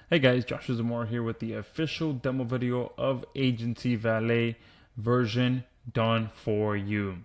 Hey guys, Joshua Zamora here with the official demo video of Aigency Valet version done for you.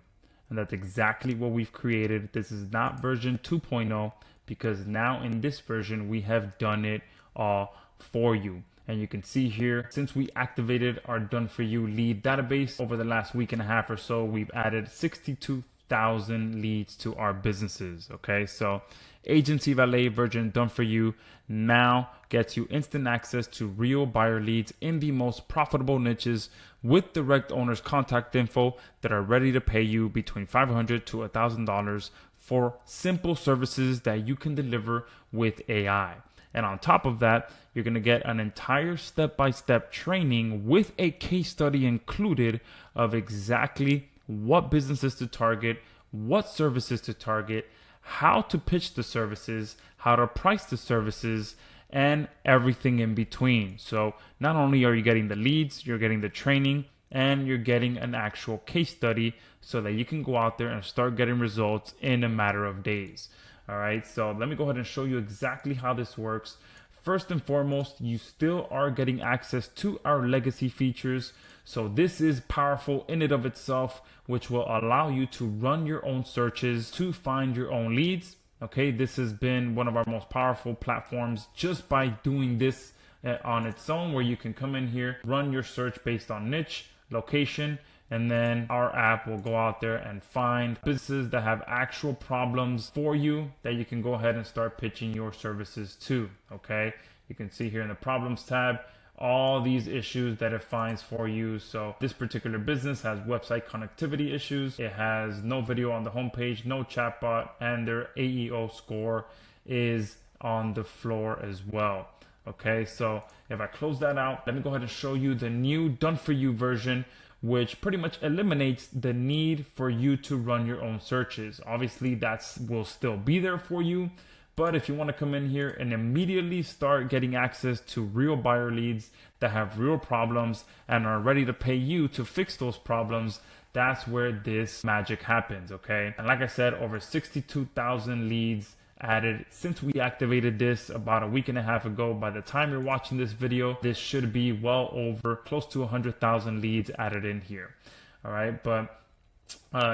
And that's exactly what we've created. This is not version 2.0 because now in this version we have done it all for you. And you can see here, since we activated our done for you lead database over the last week and a half or so, we've added 62,000 leads to our businesses. Okay, so Aigency Valet version done for you now gets you instant access to real buyer leads in the most profitable niches with direct owners contact info that are ready to pay you between $500 to $1,000 for simple services that you can deliver with AI. And on top of that, you're going to get an entire step-by-step training with a case study included of exactly what businesses to target, what services to target, how to pitch the services, how to price the services, and everything in between. So not only are you getting the leads, you're getting the training, and you're getting an actual case study so that you can go out there and start getting results in a matter of days. All right, so let me go ahead and show you exactly how this works. First and foremost, you still are getting access to our legacy features. So this is powerful in and of itself, which will allow you to run your own searches to find your own leads. Okay, this has been one of our most powerful platforms just by doing this on its own, where you can come in here, run your search based on niche, location, and then our app will go out there and find businesses that have actual problems for you that you can go ahead and start pitching your services to. Okay, you can see here in the problems tab all these issues that it finds for you. So this particular business has website connectivity issues. It has no video on the homepage, no chatbot, and their AEO score is on the floor as well. Okay, so if I close that out, let me go ahead and show you the new done for you version, which pretty much eliminates the need for you to run your own searches. Obviously, that will still be there for you. But if you want to come in here and immediately start getting access to real buyer leads that have real problems and are ready to pay you to fix those problems, that's where this magic happens, okay? And like I said, over 62,000 leads added since we activated this about a week and a half ago. By the time you're watching this video, this should be well over close to 100,000 leads added in here. All right, but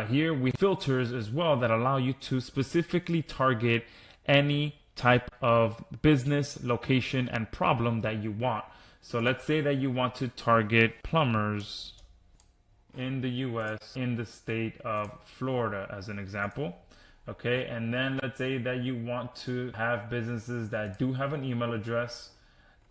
here we filters as well that allow you to specifically target any type of business, location, and problem that you want. So let's say that you want to target plumbers in the US in the state of Florida as an example. Okay, and then let's say that you want to have businesses that do have an email address,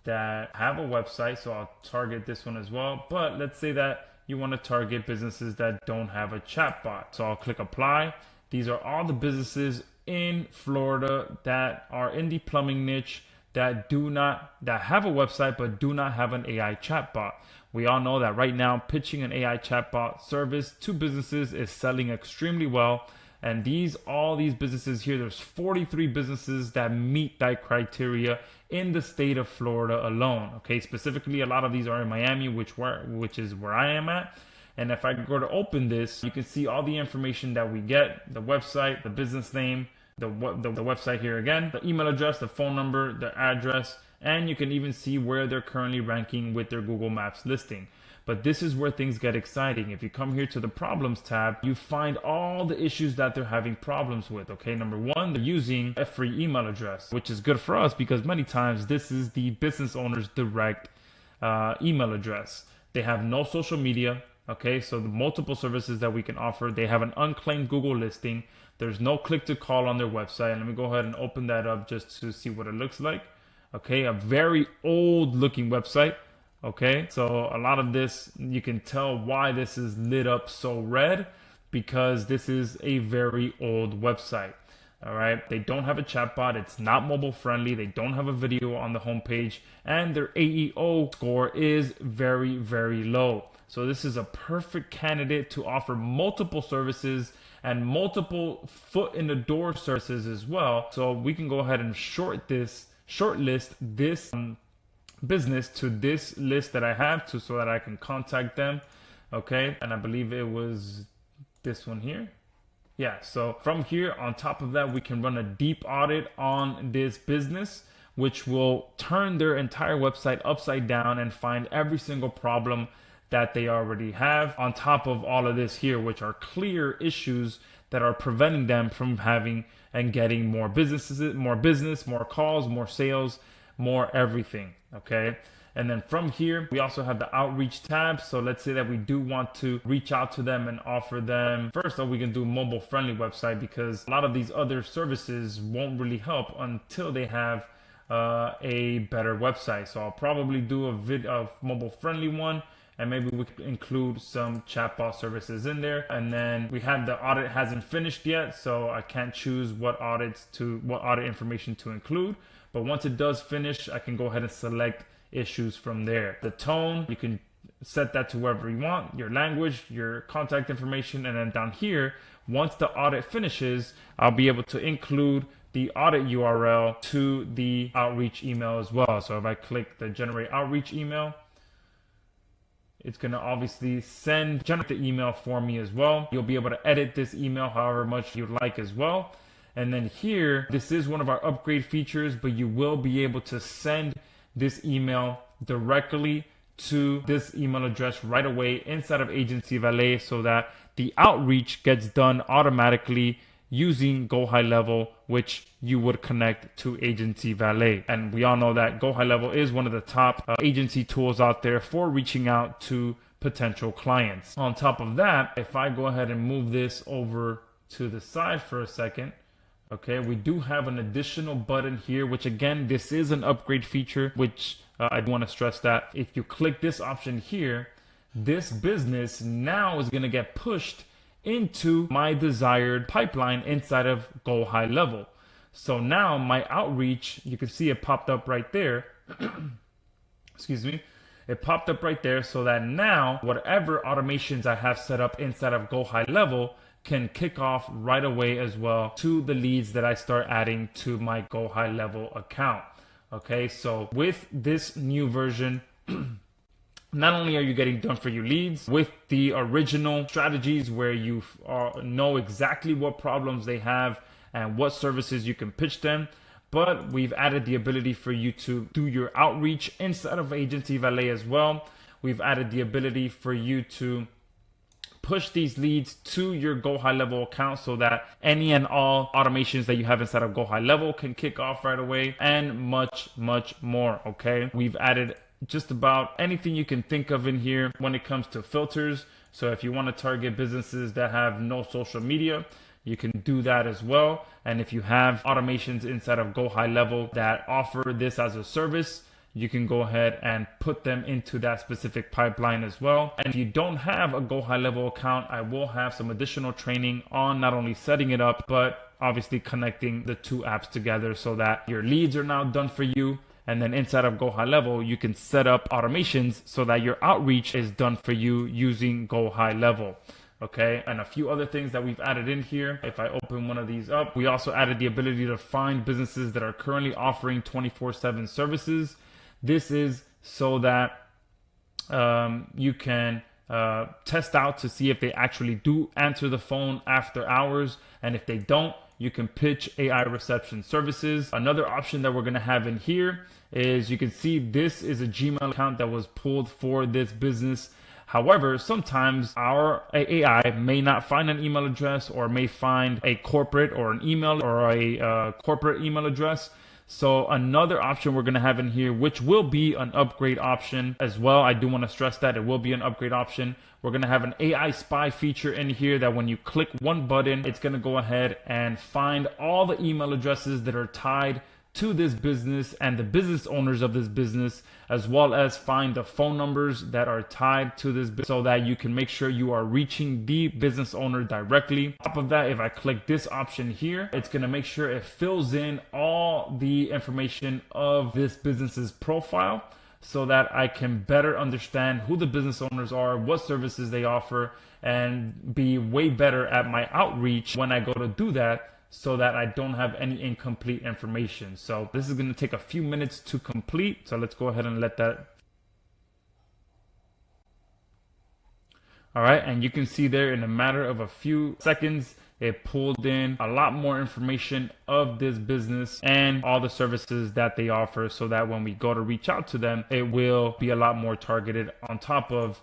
that have a website, so I'll target this one as well. But let's say that you want to target businesses that don't have a chatbot. So I'll click apply. These are all the businesses in Florida that are in the plumbing niche that have a website but do not have an AI chatbot. We all know that right now pitching an AI chatbot service to businesses is selling extremely well. And all these businesses here, there's 43 businesses that meet that criteria in the state of Florida alone. Okay, specifically, a lot of these are in Miami, which is where I am at. And if I go to open this, you can see all the information that we get: the website, the business name, the website here again, the email address, the phone number, the address, and you can even see where they're currently ranking with their Google Maps listing. But this is where things get exciting. If you come here to the problems tab, you find all the issues that they're having problems with. Okay, number one, they're using a free email address, which is good for us because many times this is the business owner's direct email address. They have no social media. Okay, so the multiple services that we can offer, they have an unclaimed Google listing. There's no click to call on their website. And let me go ahead and open that up just to see what it looks like. Okay, a very old looking website. Okay, so a lot of this, you can tell why this is lit up so red, because this is a very old website. All right, they don't have a chatbot. It's not mobile friendly. They don't have a video on the homepage, and their AEO score is very, very low. So this is a perfect candidate to offer multiple services and multiple foot in the door services as well. So we can go ahead and shortlist this business to this list that I have so that I can contact them. Okay, and I believe it was this one here. Yeah, so from here on top of that, we can run a deep audit on this business which will turn their entire website upside down and find every single problem that they already have, on top of all of this here, which are clear issues that are preventing them from having and getting more businesses, more business, more calls, more sales, more everything. Okay. And then from here, we also have the outreach tab. So let's say that we do want to reach out to them and offer them, first off, we can do a mobile friendly website, because a lot of these other services won't really help until they have a better website. So I'll probably do a mobile friendly one, and maybe we could include some chatbot services in there. And then we have the audit hasn't finished yet, so I can't choose what audit information to include. But once it does finish, I can go ahead and select issues from there. The tone, you can set that to wherever you want, your language, your contact information, and then down here, once the audit finishes, I'll be able to include the audit URL to the outreach email as well. So if I click the generate outreach email, it's going to obviously generate the email for me as well. You'll be able to edit this email however much you'd like as well. And then here, this is one of our upgrade features, but you will be able to send this email directly to this email address right away inside of Aigency Valet, so that the outreach gets done automatically using Go High Level, which you would connect to Aigency Valet. And we all know that Go High Level is one of the top agency tools out there for reaching out to potential clients. On top of that, if I go ahead and move this over to the side for a second, okay, we do have an additional button here, which again, this is an upgrade feature, which I want to stress that if you click this option here, this business now is going to get pushed into my desired pipeline inside of Go High Level. So now my outreach, you can see it popped up right there. Excuse me. It popped up right there, so that now whatever automations I have set up inside of Go High Level can kick off right away as well to the leads that I start adding to my Go High Level account. Okay, so with this new version, not only are you getting done for you leads with the original strategies where you know exactly what problems they have and what services you can pitch them, but we've added the ability for you to do your outreach inside of Aigency Valet as well. We've added the ability for you to push these leads to your Go High Level account, so that any and all automations that you have inside of Go High Level can kick off right away, and much, much more. Okay, we've added just about anything you can think of in here when it comes to filters. So if you want to target businesses that have no social media, you can do that as well. And if you have automations inside of Go High Level that offer this as a service, you can go ahead and put them into that specific pipeline as well. And if you don't have a Go High Level account, I will have some additional training on not only setting it up, but obviously connecting the two apps together, so that your leads are now done for you. And then inside of Go High Level, you can set up automations so that your outreach is done for you using Go High Level. Okay, and a few other things that we've added in here. If I open one of these up, we also added the ability to find businesses that are currently offering 24/7 services. This is so that you can test out to see if they actually do answer the phone after hours. And if they don't, you can pitch AI reception services. Another option that we're going to have in here is, you can see this is a Gmail account that was pulled for this business. However, sometimes our AI may not find an email address, or may find a corporate or an email or a corporate email address. So another option we're going to have in here, which will be an upgrade option as well. I do want to stress that it will be an upgrade option. We're going to have an AI spy feature in here that when you click one button, it's going to go ahead and find all the email addresses that are tied to this business and the business owners of this business, as well as find the phone numbers that are tied to this business, so that you can make sure you are reaching the business owner directly. On top of that, if I click this option here, it's going to make sure it fills in all the information of this business's profile, so that I can better understand who the business owners are, what services they offer, and be way better at my outreach when I go to do that, so that I don't have any incomplete information. So this is going to take a few minutes to complete. So let's go ahead and let that. All right, and you can see there in a matter of a few seconds, It pulled in a lot more information of this business and all the services that they offer, so that when we go to reach out to them, it will be a lot more targeted, on top of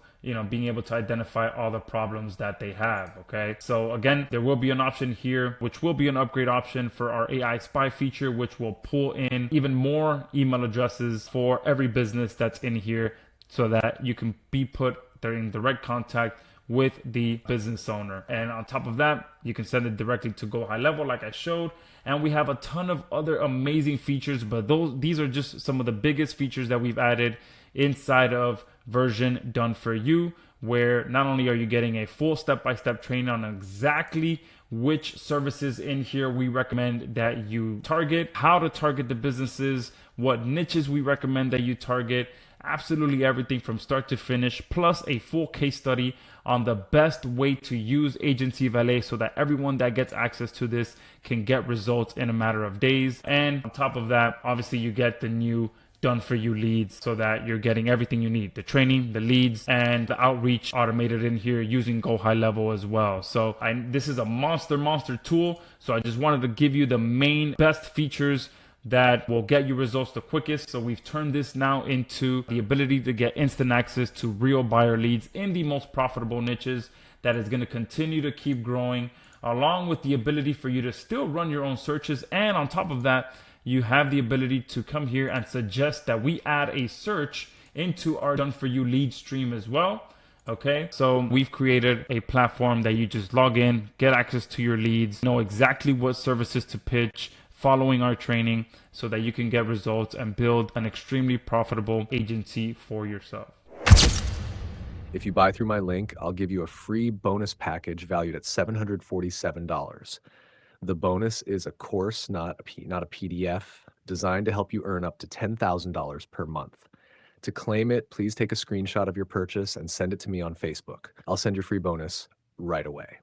being able to identify all the problems that they have. Okay, so again, there will be an option here which will be an upgrade option for our AI spy feature, which will pull in even more email addresses for every business that's in here, so that you can be put in direct contact with the business owner. And on top of that, you can send it directly to Go High Level like I showed. And we have a ton of other amazing features, but these are just some of the biggest features that we've added inside of version done for you, where not only are you getting a full step-by-step training on exactly which services in here we recommend that you target, how to target the businesses, what niches we recommend that you target, absolutely everything from start to finish, plus a full case study on the best way to use Aigency Valet, so that everyone that gets access to this can get results in a matter of days. And on top of that, obviously you get the new done for you leads, so that you're getting everything you need, the training, the leads, and the outreach automated in here using Go High Level as well. So this is a monster tool. So I just wanted to give you the main best features that will get you results the quickest. So we've turned this now into the ability to get instant access to real buyer leads in the most profitable niches, that is going to continue to keep growing, along with the ability for you to still run your own searches. And on top of that, you have the ability to come here and suggest that we add a search into our done for you lead stream as well. Okay, so we've created a platform that you just log in, get access to your leads, know exactly what services to pitch following our training, so that you can get results and build an extremely profitable agency for yourself. If you buy through my link, I'll give you a free bonus package valued at $747. The bonus is a course, not a PDF, designed to help you earn up to $10,000 per month. To claim it, please take a screenshot of your purchase and send it to me on Facebook. I'll send your free bonus right away.